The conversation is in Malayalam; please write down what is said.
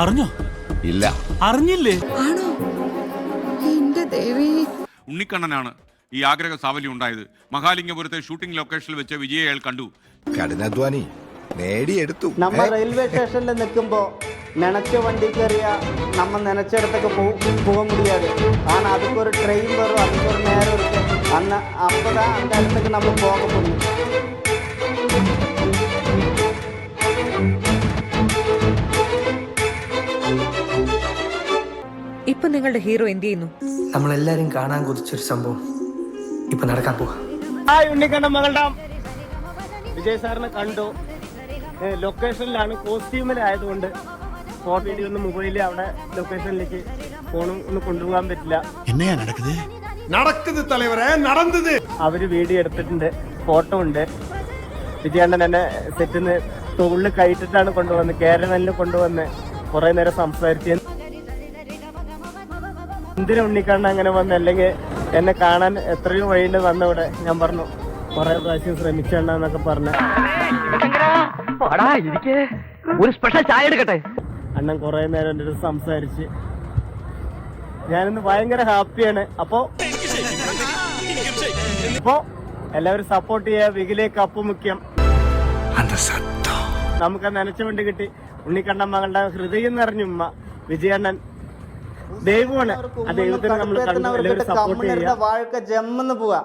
അറിഞ്ഞോ? ഇല്ല. അറിഞ്ഞില്ലേ? ആണോ? എന്റെ ദേവി. ഉണ്ണിക്കണ്ണനാണ് ഈ ആഗ്രഹ സാഫല്യം ഉണ്ടായത്. മഹാലിംഗപുരത്തെ ഷൂട്ടിംഗ് ലൊക്കേഷനിൽ വെച്ച് വിജയെ അയാൾ കണ്ടു. കഠിനാധ്വാനി നേടിയെടുത്തു. നമ്മ റെയിൽവേ സ്റ്റേഷനിൽ നിൽക്കുമ്പോൾ നനച്ച വണ്ടി കയറിയ நம்ம நினைச்சிடத்துக்கு போக முடியாது. ஆனால் அதுக்கு ஒரு ட்ரெயின் வரும், அதுக்கு ஒரு நேரம் இருக்கு. அப்போ தான் அந்த இடத்துக்கு நம்ம போக முடியும். ഇപ്പൊ നിങ്ങളുടെ ഹീറോ എന്ത് ചെയ്യുന്നു? നമ്മളെല്ലാരും കാണാൻ കൊതിച്ചൊരു സംഭവം ഇപ്പൊ നടക്കാൻ പോവാ. ഉണ്ണിക്കണ്ണൻ മകളുടെ വിജയ് സാറിനെ കണ്ടു. ലൊക്കേഷനിലാണ്, കോസ്റ്റ്യൂമിലായതുകൊണ്ട് ഫോട്ടോ ഒന്നും മൊബൈലിൽ അവിടെ ലൊക്കേഷനിലേക്ക് ഫോണും ഒന്നും കൊണ്ടുപോകാൻ പറ്റില്ല. എന്നയാ നടക്കുന്നത് തലവരെ നടന്നത്. അവര് വീഡിയോ എടുത്തിട്ടുണ്ട്, ഫോട്ടോ ഉണ്ട്. വിജയണ്ണൻ എന്നെ സെറ്റിന്ന് തോളിൽ കയറ്റിട്ടാണ് കൊണ്ടുവന്ന്, കേരളനിൽ കൊണ്ടുവന്ന് കുറെ നേരം സംസാരിച്ച് എന്തിനാ ഉണ്ണിക്കണ്ണൻ അങ്ങനെ വന്ന്, അല്ലെങ്കിൽ എന്നെ കാണാൻ എത്രയോ വഴിയുണ്ട് വന്നവിടെ. ഞാൻ പറഞ്ഞു കുറെ പ്രാവശ്യം ശ്രമിച്ചെന്നൊക്കെ പറഞ്ഞു. ഒരു സ്പെഷ്യൽ ചായ എടുക്കട്ടെ. അണ്ണൻ കുറെ നേരം എൻ്റെ അടുത്ത് സംസാരിച്ച് ഞാനിന്ന് ഭയങ്കര ഹാപ്പിയാണ്. അപ്പോ എല്ലാവരും സപ്പോർട്ട് ചെയ്യാ. വികിലേക്ക് അപ്പ് മുഖ്യം. നമുക്ക് നനച്ച വണ്ടി കിട്ടി. ഉണ്ണിക്കണ്ണൻ മകളുടെ ഹൃദയം നിറഞ്ഞു ഉമ്മ. വിജയണ്ണൻ ദൈവമാണ്. ആ ദൈവത്തിന് നമ്മൾ സപ്പോർട്ട് ചെയ്യാം. വാഴക്ക ജമ്മെന്ന് പോവാ.